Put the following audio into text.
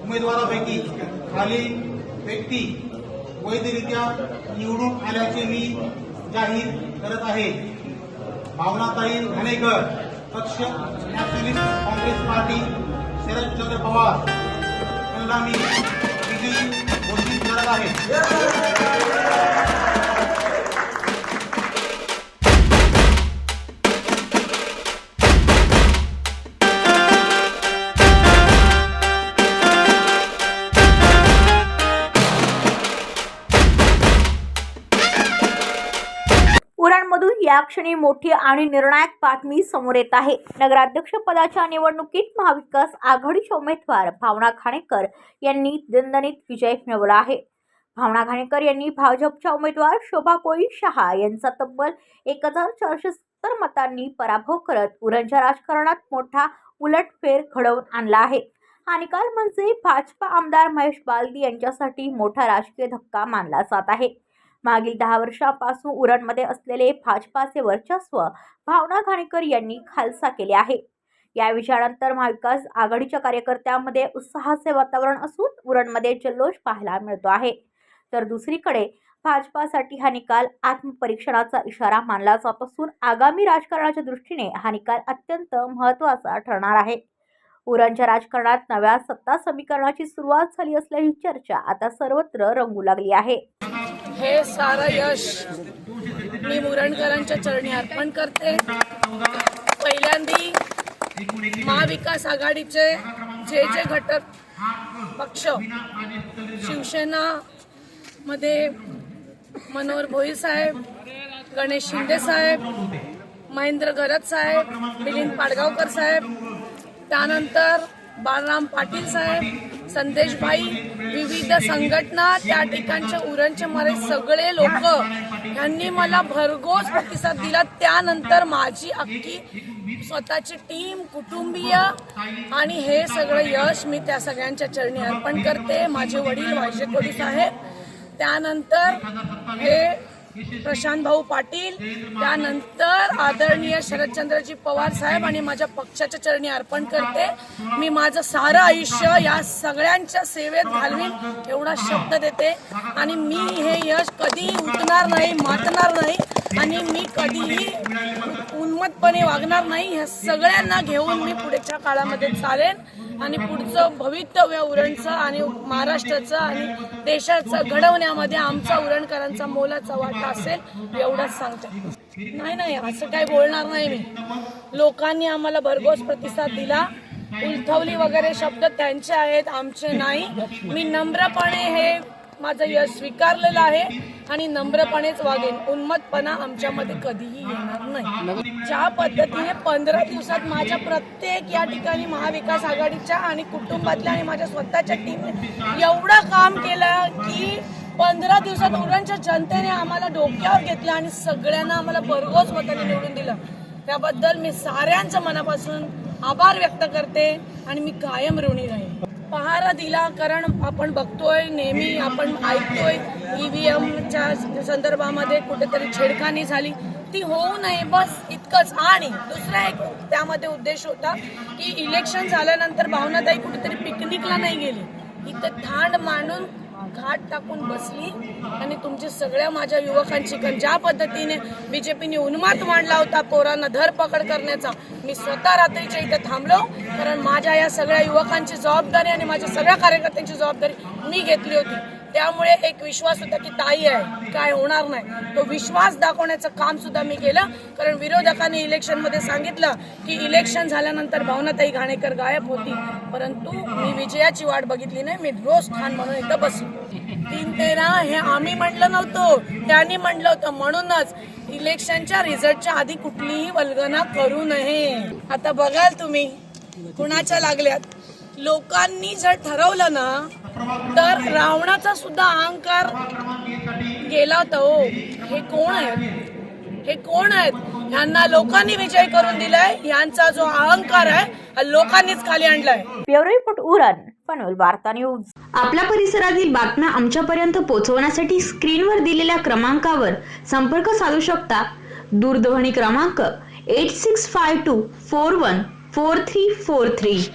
उमेदवारापैकी खालील व्यक्ती वैधरित्या निवडून आल्याचे मी जाहीर करत आहे। भावनाताई घाणेकर, पक्ष नॅशनलिस्ट काँग्रेस पार्टी, शरदचंद्र पवार यांना मी विजयी घोषित करत आहे। उरणमधून या क्षणी मोठी आणि निर्णायक बातमी समोर येत आहे। नगराध्यक्ष पदाच्या निवडणुकीत महाविकास आघाडीच्या उमेदवार भावना घाणेकर यांनी दणदणीत विजय मिळवला आहे। भावना घाणेकर यांनी भाजपच्या उमेदवार शोभा कोळी शहा यांचा तब्बल 1470 मतांनी पराभव करत उरणच्या राजकारणात मोठा उलटफेर घडवून आणला आहे। हा निकाल म्हणजे भाजपा आमदार महेश बालदी यांच्यासाठी मोठा राजकीय धक्का मानला जात आहे। मागील 10 वर्षांपासून उरणमध्ये असलेले भाजपाचे वर्चस्व भावना घाणेकर यांनी खालसा केले आहे। या विजयानंतर महाविकास आघाडीच्या कार्यकर्त्यांमध्ये उत्साहाचे वातावरण असून उरणमध्ये जल्लोष पाहायला मिळतो आहे। तर दुसरीकडे भाजपासाठी हा निकाल आत्मपरीक्षणाचा इशारा मानला जात असून आगामी राजकारणाच्या दृष्टीने हा निकाल अत्यंत महत्त्वाचा ठरणार आहे। उरणच्या राजकारणात नव्या सत्ता समीकरणाची सुरुवात झाली असल्याची चर्चा आता सर्वत्र रंगू लागली आहे। हे सारं यश मी उरणकरांच्या चरणी अर्पण करते। पहिल्यांदी महाविकास आघाडीचे जे घटक पक्ष शिवसेना मध्ये मनोहर भोईर साहेब, गणेश शिंदे साहेब, महेंद्र घरत साहेब, मिलिंद पाडगावकर साहेब, त्यानंतर बाळराम पाटील साहेब, संदेश भाई, विविध संघटना, त्या ठिकाणचे उरणचे मारे सगळे लोक यांनी मला भरघोस प्रतिसाद दिला। त्यानंतर माझी अख्खी स्वतःची टीम, कुटुंबीय आणि हे सगळं यश मी त्या सगळ्यांच्या चरणी अर्पण करते। माझे वडील वायशे कोळी साहेब, त्यानंतर हे प्रशांत भाऊ पाटील, त्यानंतर आदरणीय शरदचंद्रजी पवार साहेब आणि माझ्या पक्षाच्या चरणी अर्पण करते। मी माझं सारं आयुष्य या सगळ्यांच्या सेवेत घालवीन एवढा शब्द देते आणि मी हे यश कधी उठणार नाही, मातणार नाही आणि मी कधीही उन्मत्तपणे वागणार नाही। ह्या सगळ्यांना घेऊन मी पुढच्या काळामध्ये चालेन आणि पुढचं भवितव्य उरणचं आणि महाराष्ट्राचं आणि देशाचं घडवण्यामध्ये आमचा उरणकरांचा मोलाचा वाटा असेल एवढंच सांगते। नाही असं काही बोलणार नाही मी। लोकांनी आम्हाला भरघोस प्रतिसाद दिला, उलथवली वगैरे शब्द त्यांचे आहेत, आमचे नाही। मी नम्रपणे हे माझं यश स्वीकारलेलं आहे आणि नम्रपणेच वागेन। उन्मत्तपणा आमच्यामध्ये कधीही येणार नाही। ज्या पद्धतीने 15 दिवसात माझ्या प्रत्येक या ठिकाणी महाविकास आघाडीच्या आणि कुटुंबातल्या आणि माझ्या स्वतःच्या टीमने एवढं काम केलं की 15 दिवसात उरणच्या जनतेने आम्हाला डोक्यावर घेतलं आणि सगळ्यांना आम्हाला भरघोस मताने निवडून दिलं। त्याबद्दल मी साऱ्यांचं मनापासून आभार व्यक्त करते आणि मी कायम ऋणी राहीन। पहारा दिला, कारण आपण बघतोय नेहमी, आपण ऐकतोय EVMच्या संदर्भामध्ये कुठेतरी छेडखानी झाली, ती होऊ नये बस इतकंच। आणि दुसरा एक त्यामध्ये उद्देश होता की इलेक्शन झाल्यानंतर भावनाताई कुठेतरी पिकनिकला नाही गेली, इथं थांड मांडून घाट टाकून बसली आणि तुमच्या सगळ्या माझ्या युवकांची ज्या पद्धतीने बीजेपीने उन्माद मांडला होता पोरांना धरपकड करण्याचा, मी स्वतः रात्रीच्या इथे थांबलो, कारण माझ्या या सगळ्या युवकांची जबाबदारी आणि माझ्या सगळ्या कार्यकर्त्यांची जबाबदारी मी घेतली होती। त्यामुळे एक विश्वास होता की ताई आहे, काय होणार नाही, तो विश्वास दाखवण्याचं काम सुद्धा मी केलं। कारण विरोधकांनी इलेक्शनमध्ये सांगितलं की इलेक्शन झाल्यानंतर भावनाताई घाणेकर गायब होती, परंतु मी विजयाची वाट बघितली नाही, मी रोज ठाण म्हणून इथं बसलो। 3-13 हे आम्ही म्हटलं नव्हतं, त्यांनी म्हटलं होतं, म्हणूनच इलेक्शनच्या रिझल्टच्या आधी कुठलीही वल्गना करू नये। आता बघाल तुम्ही कुणाच्या लागल्यात। लोकांनी जर ठरवलं ना तर रावणाचा सुद्धा अहंकार गेला होता। हो, हे कोण आहे, हे कोण आहेत, ह्यांना लोकांनी विजय करून दिलाय. ह्यांचा जो अहंकार आहे हा लोकांनीच खाली आणलाय. ब्युरो रिपोर्ट उरण, पनवेल वार्ता न्यूज. आपल्या परिसरातील बातम्या आमच्यापर्यंत पोहोचवण्यासाठी स्क्रीनवर दिलेल्या क्रमांकावर संपर्क साधू शकता. दूरध्वनी क्रमांक 8652414343.